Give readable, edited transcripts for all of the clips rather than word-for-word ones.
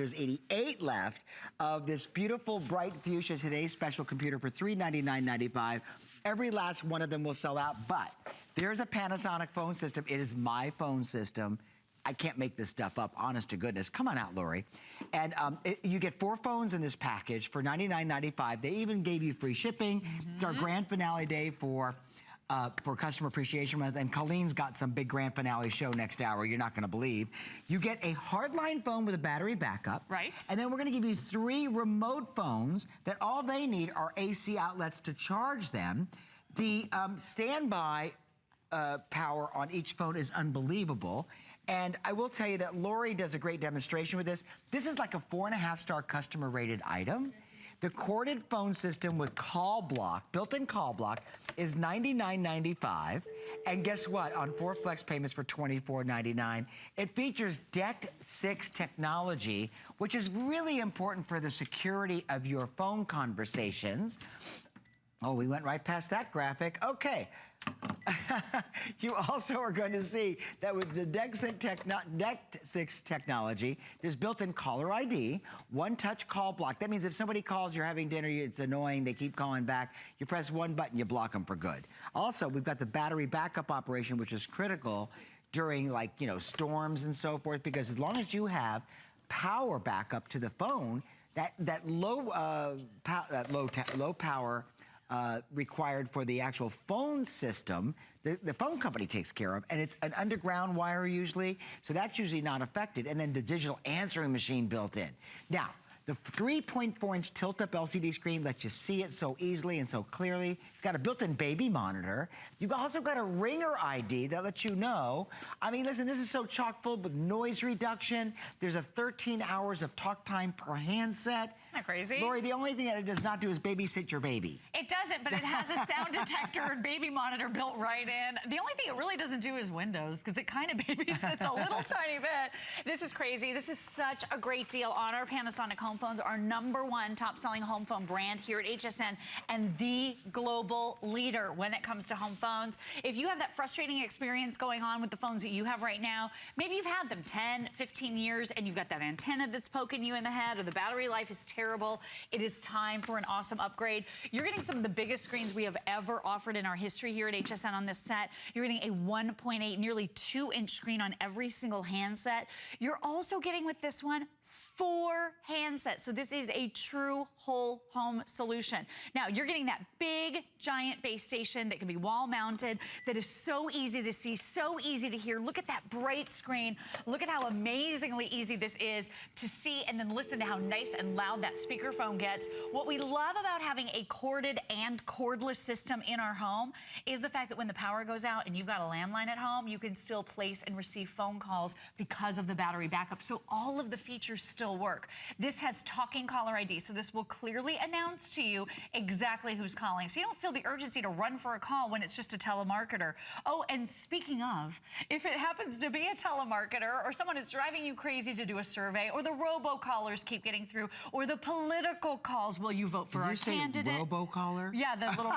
There's 88 left of this beautiful bright fuchsia today's special computer for $399.95. Every last one of them will sell out, but there's a Panasonic phone system. It is my phone system. I can't make this stuff up, honest to goodness. Come on out, Lori. And you get 4 phones in this package for $99.95. They even gave you free shipping. It's our grand finale day for Customer Appreciation Month, and Colleen's got some big grand finale show next hour you're not gonna believe. You get a hardline phone with a battery backup. Right. And then we're gonna give you 3 remote phones that all they need are AC outlets to charge them. The standby power on each phone is unbelievable. And I will tell you that Lori does a great demonstration with this. This is like a 4.5-star customer rated item. The corded phone system with call block, built-in call block, is $99.95. And guess what? On 4 flex payments for $24.99. It features DECT 6 technology, which is really important for the security of your phone conversations. Oh, we went right past that graphic. Okay. You also are going to see that with the DECT 6 technology, there's built-in caller ID, one-touch call block. That means if somebody calls, you're having dinner, it's annoying, they keep calling back, you press one button, you block them for good. Also, we've got the battery backup operation, which is critical during, like, you know, storms and so forth, because as long as you have power backup to the phone, that low power required for the actual phone system, the phone company takes care of, and it's an underground wire usually, so that's usually not affected, and then the digital answering machine built in. Now, the 3.4-inch tilt-up LCD screen lets you see it so easily and so clearly. It's got a built-in baby monitor. You've also got a ringer ID that lets you know. I mean, listen, this is so chock-full with noise reduction. There's a 13 hours of talk time per handset. Isn't that crazy? Lori, the only thing that it does not do is babysit your baby. It doesn't, but it has a sound detector and baby monitor built right in. The only thing it really doesn't do is Windows, because it kind of babysits a little tiny bit. This is crazy. This is such a great deal on our Panasonic home phones, our #1 top-selling home phone brand here at HSN, and the global leader when it comes to home phones. If you have that frustrating experience going on with the phones that you have right now, maybe you've had them 10, 15 years, and you've got that antenna that's poking you in the head, or the battery life is terrible. It is time for an awesome upgrade. You're getting some of the biggest screens we have ever offered in our history here at HSN on this set. You're getting a 1.8, nearly 2-inch screen on every single handset. You're also getting with this one 4 handsets. So this is a true whole home solution. Now, you're getting that big, giant base station that can be wall mounted, that is so easy to see, so easy to hear. Look at that bright screen. Look at how amazingly easy this is to see, and then listen to how nice and loud that speakerphone gets. What we love about having a corded and cordless system in our home is the fact that when the power goes out and you've got a landline at home, you can still place and receive phone calls because of the battery backup. So all of the features still work. This has talking caller ID, so this will clearly announce to you exactly who's calling, so you don't feel the urgency to run for a call when it's just a telemarketer. Oh, and speaking of, if it happens to be a telemarketer, or someone is driving you crazy to do a survey, or the robocallers keep getting through, or the political calls, will you vote for our candidate? Did you say robocaller? Yeah, the little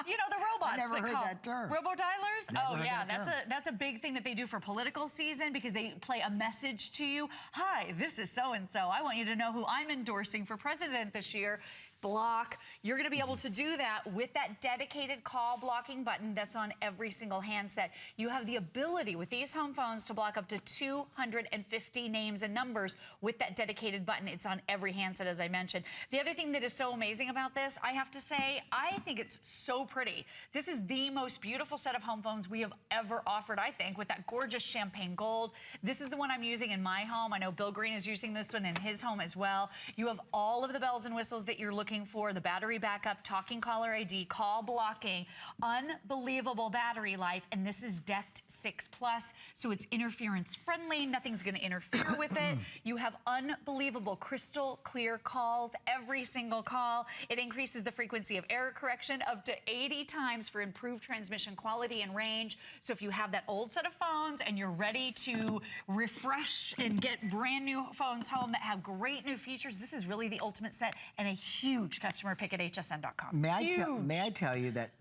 you know, the robots. I never heard that term. Robodialers? Never Oh yeah, heard that term. that's a big thing that they do for political season, because they play a message to you. Hi, this is so-and-so. I want you to know who I'm endorsing for president this year. Block. You're going to be able to do that with that dedicated call blocking button that's on every single handset. You have the ability with these home phones to block up to 250 names and numbers with that dedicated button. It's on every handset, as I mentioned. The other thing that is so amazing about this, I have to say, I think it's so pretty. This is the most beautiful set of home phones we have ever offered, I think, with that gorgeous champagne gold. This is the one I'm using in my home. I know Bill Green is using this one in his home as well. You have all of the bells and whistles that you're looking for, the battery backup, talking caller ID, call blocking, unbelievable battery life, and this is DECT 6 Plus, so it's interference friendly. Nothing's going to interfere with it. You have unbelievable crystal clear calls every single call. It increases the frequency of error correction up to 80 times for improved transmission quality and range. So if you have that old set of phones and you're ready to refresh and get brand new phones home that have great new features, this is really the ultimate set and a huge huge customer pick at hsn.com. May I tell you that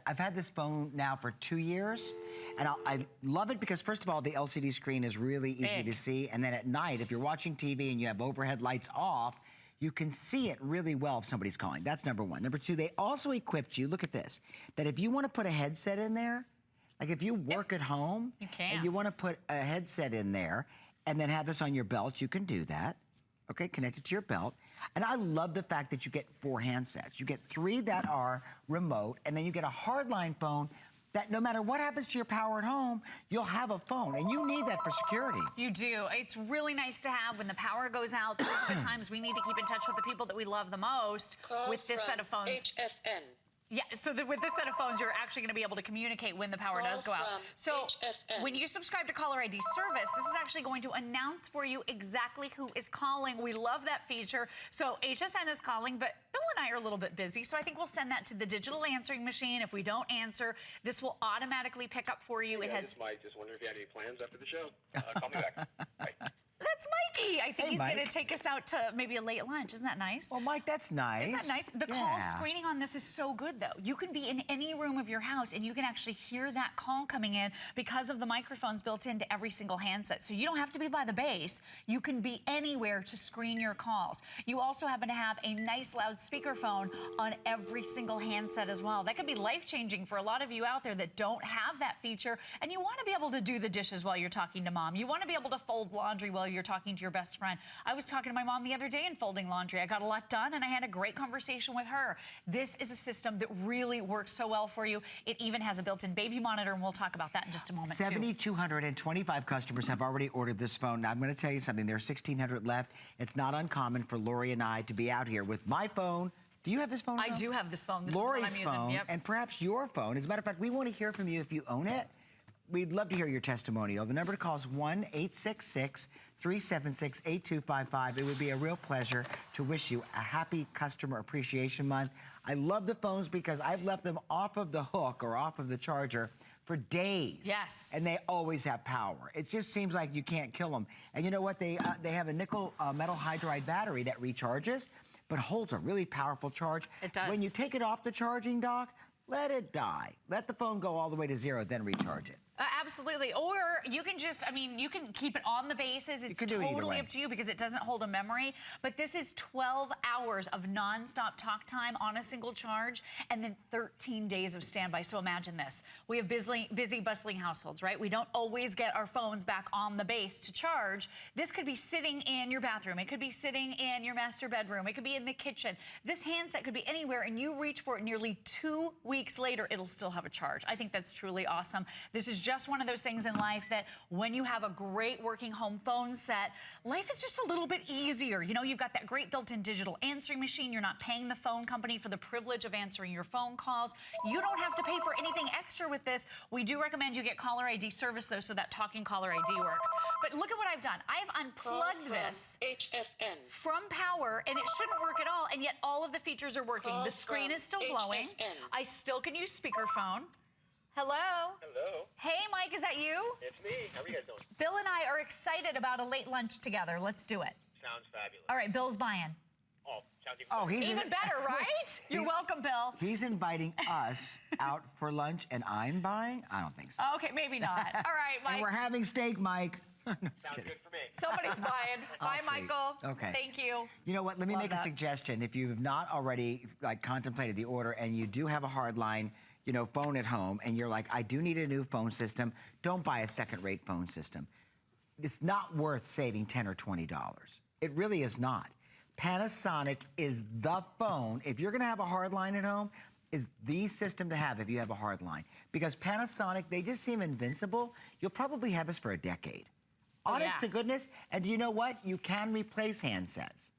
I've had this phone now for 2 years, and I love it because, first of all, the LCD screen is really easy to see, and then at night, if you're watching TV and you have overhead lights off, you can see it really well if somebody's calling. That's number one. Number two, they also equipped you, look at this, that if you want to put a headset in there, like if you work at home and you want to put a headset in there and then have this on your belt, you can do that. Okay, connected to your belt. And I love the fact that you get 4 handsets. You get 3 that are remote, and then you get a hardline phone that no matter what happens to your power at home, you'll have a phone, and you need that for security. You do. It's really nice to have when the power goes out. Those are the times we need to keep in touch with the people that we love the most with this set of phones. HSN. Yeah, so with this set of phones, you're actually going to be able to communicate when the power does go out. So when you subscribe to Caller ID service, this is actually going to announce for you exactly who is calling. We love that feature. So HSN is calling, but Bill and I are a little bit busy, so I think we'll send that to the digital answering machine. If we don't answer, this will automatically pick up for you. Hey, it has. Just wondering if you had any plans after the show. Call me back. Bye. That's Mikey. I think he's Mike. going to take us out to maybe a late lunch. Isn't that nice? Well, Mike, that's nice. Isn't that nice? The call screening on this is so good, though. You can be in any room of your house, and you can actually hear that call coming in because of the microphones built into every single handset. So you don't have to be by the base. You can be anywhere to screen your calls. You also happen to have a nice loud speakerphone on every single handset as well. That could be life-changing for a lot of you out there that don't have that feature, and you want to be able to do the dishes while you're talking to mom. You want to be able to fold laundry while you're talking to your best friend. I was talking to my mom the other day and folding laundry. I got a lot done, and I had a great conversation with her. This is a system that really works so well for you. It even has a built-in baby monitor, and we'll talk about that in just a moment, 7,225 customers have already ordered this phone. Now, I'm going to tell you something. There are 1,600 left. It's not uncommon for Lori and I to be out here with my phone. Do you have this phone? I do have this phone. This Lori's is the one I'm phone, using. Yep. and perhaps your phone. As a matter of fact, we want to hear from you if you own it. We'd love to hear your testimonial. The number to call is 1-866-376-8255. It would be a real pleasure to wish you a happy Customer Appreciation Month. I love the phones because I've left them off of the hook or off of the charger for days. Yes. And they always have power. It just seems like you can't kill them. And you know what? They have a nickel metal hydride battery that recharges, but holds a really powerful charge. It does. When you take it off the charging dock, let it die. Let the phone go all the way to 0, then recharge it. Absolutely. Or you can just, I mean, you can keep it on the bases. It's totally up to you because it doesn't hold a memory. But this is 12 hours of nonstop talk time on a single charge and then 13 days of standby. So imagine this. We have busy, bustling households, right? We don't always get our phones back on the base to charge. This could be sitting in your bathroom. It could be sitting in your master bedroom. It could be in the kitchen. This handset could be anywhere, and you reach for it nearly 2 weeks later, it'll still have a charge. I think that's truly awesome. This is just one of those things in life that when you have a great working home phone set, life is just a little bit easier. You know, you've got that great built-in digital answering machine. You're not paying the phone company for the privilege of answering your phone calls. You don't have to pay for anything extra with this. We do recommend you get caller ID service, though, so that talking caller ID works. But look at what I've done. I've unplugged this from power, and it shouldn't work at all, and yet all of the features are working. The screen is still glowing. I still can use speakerphone. Hello? Hello. Hey, Mike, is that you? It's me. How are you guys doing? Bill and I are excited about a late lunch together. Let's do it. Sounds fabulous. All right, Bill's buying. Oh, sounds even Oh, better. he's Even better, right? You're welcome, Bill. He's inviting us out for lunch, and I'm buying? I don't think so. Okay, maybe not. All right, Mike. And we're having steak, Mike. No, just Sounds kidding. good for me. Somebody's buying. Bye, treat. Michael. Okay. Thank you. You know what? Let me Love make a that. suggestion. If you've not already contemplated the order and you do have a hard line, phone at home, and you're like, I do need a new phone system, don't buy a second-rate phone system. It's not worth saving $10 or $20. It really is not. Panasonic is the phone. If you're going to have a hard line at home, is the system to have if you have a hard line. Because Panasonic, they just seem invincible. You'll probably have us for a decade. Honest to goodness. And you know what? You can replace handsets.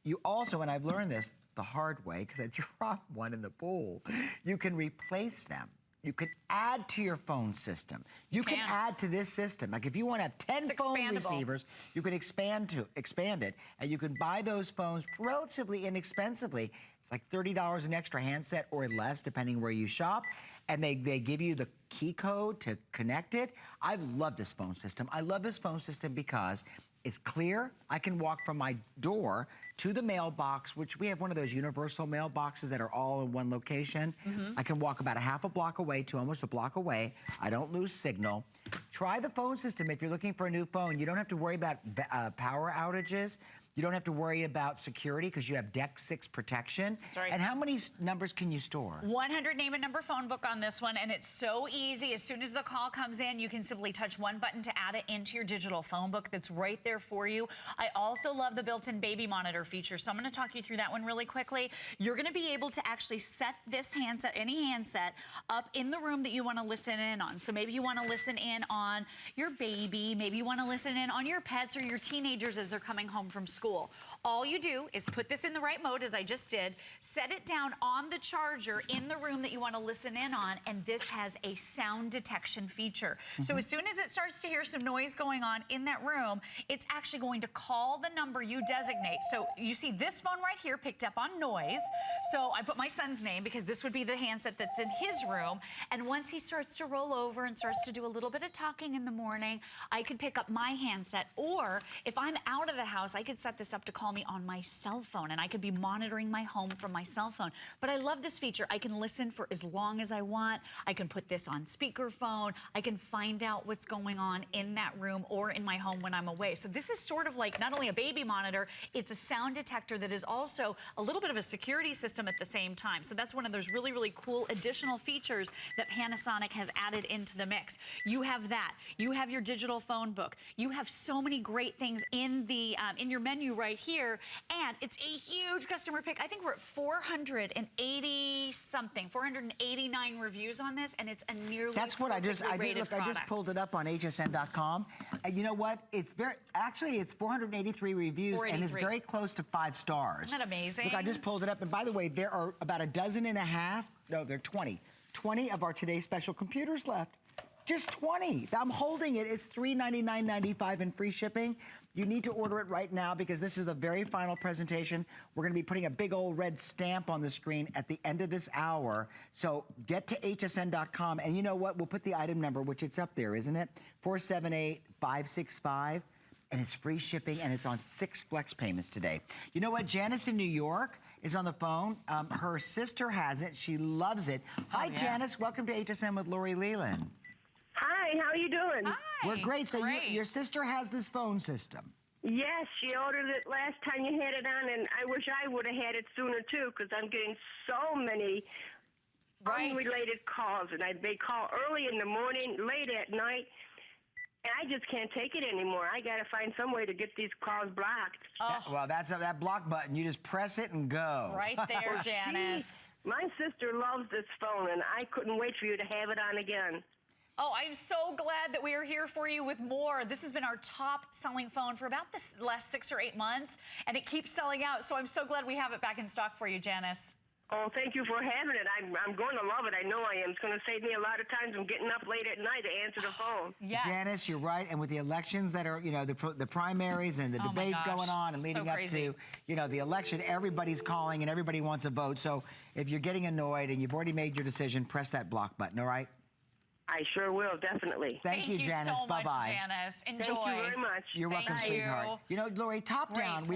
You also, and I've learned this the hard way because I dropped one in the pool, you can replace them. You can add to your phone system. You can add to this system. Like if you want to have 10 phone receivers, you can expand it, and you can buy those phones relatively inexpensively. It's like $30 an extra handset or less, depending where you shop. And they give you the key code to connect it. I love this phone system. I love this phone system because It's clear. I can walk from my door to the mailbox, which we have one of those universal mailboxes that are all in one location. I can walk about a half a block away to almost a block away. I don't lose signal. Try the phone system. If you're looking for a new phone, you don't have to worry about power outages. You don't have to worry about security because you have DECT 6 protection. That's right. And how many numbers can you store? 100 name and number phone book on this one, and it's so easy. As soon as the call comes in, you can simply touch one button to add it into your digital phone book that's right there for you. I also love the built-in baby monitor feature, so I'm going to talk you through that one really quickly. You're going to be able to actually set this handset, any handset, up in the room that you want to listen in on. So maybe you want to listen in on your baby, maybe you want to listen in on your pets or your teenagers as they're coming home from school. All you do is put this in the right mode, as I just did, set it down on the charger in the room that you want to listen in on, and this has a sound detection feature. So as soon as it starts to hear some noise going on in that room, it's actually going to call the number you designate. So you see this phone right here picked up on noise. So I put my son's name because this would be the handset that's in his room. And once he starts to roll over and starts to do a little bit of talking in the morning, I could pick up my handset. Or if I'm out of the house, I could set this up to call me on my cell phone, and I could be monitoring my home from my cell phone. But I love this feature. I can listen for as long as I want. I can put this on speakerphone. I can find out what's going on in that room or in my home when I'm away. So this is sort of like not only a baby monitor, it's a sound detector that is also a little bit of a security system at the same time. So that's one of those really, really cool additional features that Panasonic has added into the mix. You have that. You have your digital phone book. You have so many great things in the in your menu right here, and it's a huge customer pick. I think we're at 480 something, 489 reviews on this, and it's a nearly That's what I just pulled it up on hsn.com, and you know what? It's it's 483 reviews, and it's very close to 5 stars. Isn't that amazing? Look, I just pulled it up, and by the way, there are about a dozen and a half. No, there are 20 of our today's special computers left. Just 20. I'm holding it. It's $399.95 in free shipping. You need to order it right now because this is the very final presentation. We're going to be putting a big old red stamp on the screen at the end of this hour. So get to hsn.com, and you know what? We'll put the item number, which it's up there, isn't it? 478565, and it's free shipping, and it's on 6 flex payments today. You know what? Janice in New York is on the phone. Her sister has it. She loves it. Hi, Janice. Welcome to HSN with Lori Leland. Hi, how are you doing? Hi. We're great. So your sister has this phone system. Yes, she ordered it last time you had it on, and I wish I would have had it sooner, too, because I'm getting so many unrelated calls. And they call early in the morning, late at night, and I just can't take it anymore. I got to find some way to get these calls blocked. Well, that's that block button. You just press it and go. Right there, Janice. My sister loves this phone, and I couldn't wait for you to have it on again. Oh, I'm so glad that we are here for you with more. This has been our top selling phone for about the last 6 or 8 months, and it keeps selling out. So I'm so glad we have it back in stock for you, Janice. Oh, thank you for having it. I'm going to love it. I know I am. It's going to save me a lot of times from getting up late at night to answer the phone. Yes. Janice, you're right. And with the elections that are, the primaries and the debates going on and leading up to, the election, everybody's calling and everybody wants a vote. So if you're getting annoyed and you've already made your decision, press that block button, all right? I sure will, definitely. Thank you, Janice. So much, Bye-bye. Janice. Enjoy. Thank you very much. You're welcome, sweetheart. You know, Lori, top down.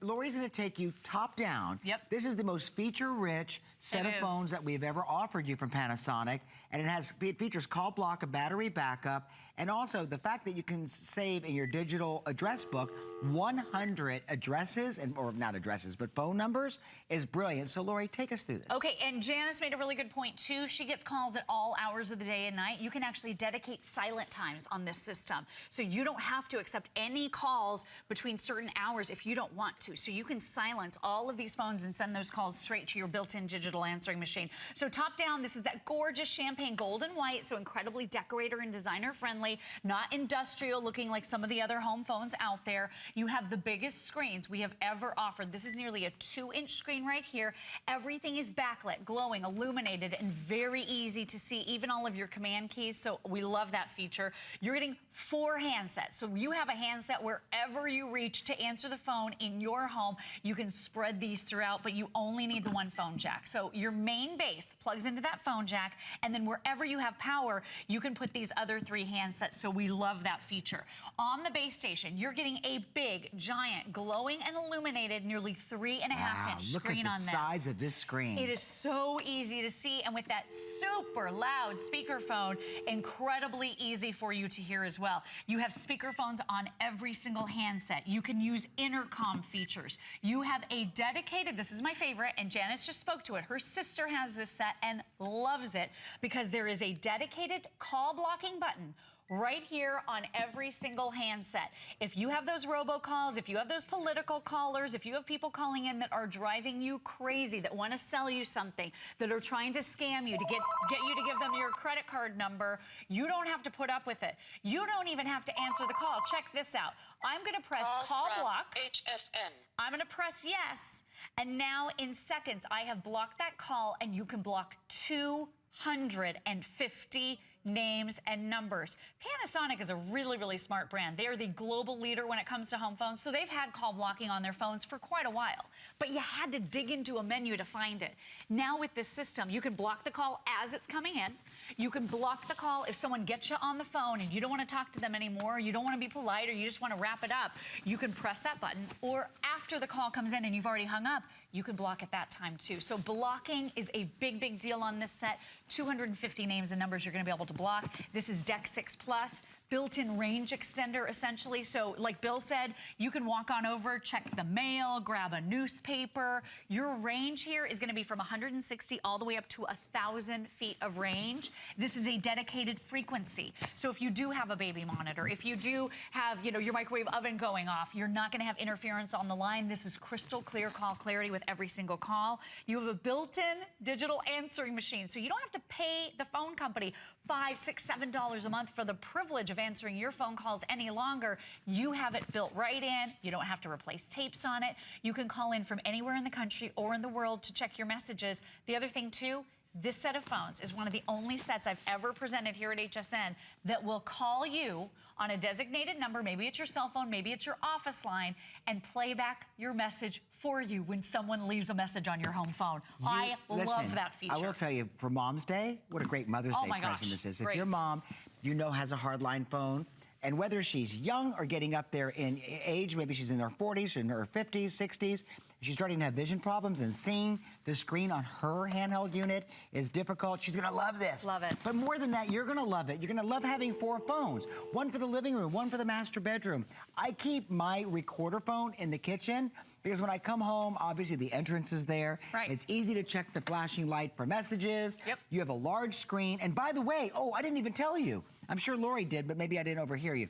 Lori's going to take you top down. Yep. This is the most feature-rich set of phones that we've ever offered you from Panasonic, and it features call block, a battery backup, and also the fact that you can save in your digital address book 100 addresses, or not addresses, but phone numbers is brilliant. So, Lori, take us through this. Okay, and Janice made a really good point, too. She gets calls at all hours of the day and night. You can actually dedicate silent times on this system. So you don't have to accept any calls between certain hours if you don't want to. So you can silence all of these phones and send those calls straight to your built-in digital answering machine. So top down, this is that gorgeous champagne gold and white, so incredibly decorator and designer friendly, not industrial looking like some of the other home phones out there. You have the biggest screens we have ever offered. This is nearly a 2-inch screen right here. Everything is backlit, glowing, illuminated, and very easy to see, even all of your command keys. So we love that feature. You're getting 4 handsets. So you have a handset wherever you reach to answer the phone in your home. You can spread these throughout, but you only need the one phone jack. So your main base plugs into that phone jack, and then wherever you have power, you can put these other 3 handsets handset, so we love that feature. On the base station, you're getting a big, giant, glowing and illuminated, nearly 3.5-inch screen on this. Look at the size of this screen. It is so easy to see, and with that super loud speakerphone, incredibly easy for you to hear as well. You have speakerphones on every single handset. You can use intercom features. You have a dedicated, this is my favorite, and Janice just spoke to it. Her sister has this set and loves it because there is a dedicated call blocking button right here on every single handset. If you have those robocalls, if you have those political callers, if you have people calling in that are driving you crazy, that want to sell you something, that are trying to scam you, to get you to give them your credit card number, you don't have to put up with it. You don't even have to answer the call. Check this out. I'm going to press call block. HSN. I'm going to press yes. And now in seconds, I have blocked that call, and you can block 250 names and numbers. Panasonic is a really, really smart brand. They are the global leader when it comes to home phones, so they've had call blocking on their phones for quite a while. But you had to dig into a menu to find it. Now with this system, you can block the call as it's coming in. You can block the call if someone gets you on the phone and you don't want to talk to them anymore, you don't want to be polite, or you just want to wrap it up. You can press that button, or after the call comes in and you've already hung up, you can block at that time too. So blocking is a big, big deal on this set. 250 names and numbers you're going to be able to block. This is DECT 6 Plus, built-in range extender essentially. So like Bill said, you can walk on over, check the mail, grab a newspaper. Your range here is going to be from 160 all the way up to 1,000 feet of range. This is a dedicated frequency. So if you do have a baby monitor, if you do have, you know, your microwave oven going off, you're not going to have interference on the line. This is crystal clear call clarity with every single call. You have a built-in digital answering machine, so you don't have to pay the phone company $5, $6, $7 a month for the privilege of answering your phone calls any longer. You have it built right in. You don't have to replace tapes on it. You can call in from anywhere in the country or in the world to check your messages. The other thing too, this set of phones is one of the only sets I've ever presented here at HSN that will call you on a designated number, maybe it's your cell phone, maybe it's your office line, and play back your message for you when someone leaves a message on your home phone. I love that feature. I will tell you, for Mom's Day, what a great Mother's Day present this is. Great. If your mom, you know, has a hardline phone, and whether she's young or getting up there in age, maybe she's in her 40s, in her 50s, 60s, she's starting to have vision problems, and seeing the screen on her handheld unit is difficult. She's gonna love this. Love it. But more than that, you're gonna love it. You're gonna love having 4 phones. One for the living room, one for the master bedroom. I keep my recorder phone in the kitchen because when I come home, obviously the entrance is there. Right. It's easy to check the flashing light for messages. Yep. You have a large screen. And by the way, oh, I didn't even tell you. I'm sure Lori did, but maybe I didn't overhear you.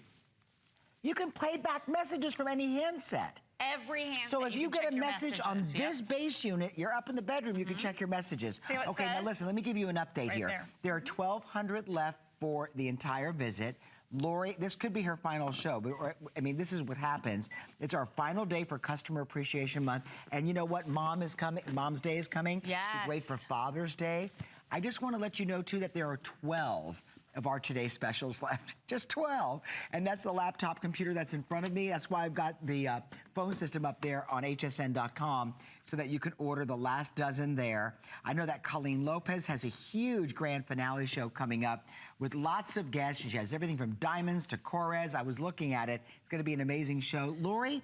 You can play back messages from any handset. Every handset. So if you get a message on messages, this base unit, you're up in the bedroom, you can check your messages. See what it okay, says? now listen, let me give you an update Right here. there. Are 1,200 left for the entire visit. Lori, this could be her final show, but I mean, this is what happens. It's our final day for Customer Appreciation Month. And you know what? Mom's Day is coming. Yes. Wait for Father's Day. I just want to let you know, too, that there are 12 of our Today specials left. Just 12. And that's the laptop computer that's in front of me. That's why I've got the phone system up there on hsn.com so that you can order the last dozen there. I know that Colleen Lopez has a huge grand finale show coming up with lots of guests. She has everything from diamonds to Corez. I was looking at it. It's going to be an amazing show. Lori,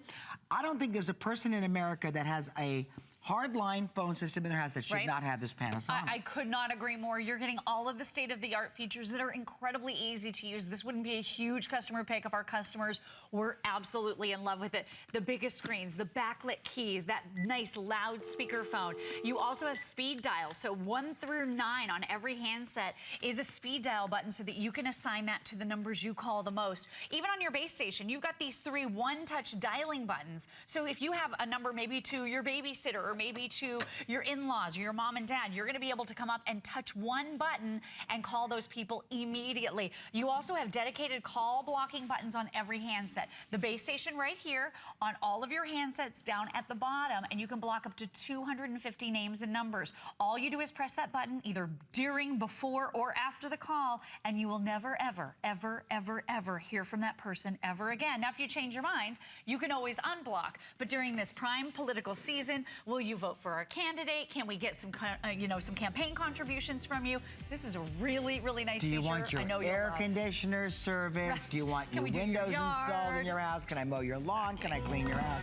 I don't think there's a person in America that has a hardline phone system in their house that should not have this Panasonic. I could not agree more. You're getting all of the state-of-the-art features that are incredibly easy to use. This wouldn't be a huge customer pick if our customers were absolutely in love with it. The biggest screens, the backlit keys, that nice loud speakerphone. You also have speed dials. So 1 through 9 on every handset is a speed dial button so that you can assign that to the numbers you call the most. Even on your base station, you've got these 3 one-touch dialing buttons. So if you have a number maybe to your babysitter or maybe to your in-laws or your mom and dad, you're going to be able to come up and touch one button and call those people immediately. You also have dedicated call blocking buttons on every handset. The base station right here on all of your handsets down at the bottom, and you can block up to 250 names and numbers. All you do is press that button either during, before, or after the call, and you will never, ever, ever, ever, ever hear from that person ever again. Now, if you change your mind, you can always unblock. But during this prime political season, will you vote for our candidate? Can we get some, you know, some campaign contributions from you? This is a really, really nice feature. Do you want your air conditioner serviced? Right. Do you want Can your we do your windows installed in yard? your house? Can I mow your lawn? Can I clean your house?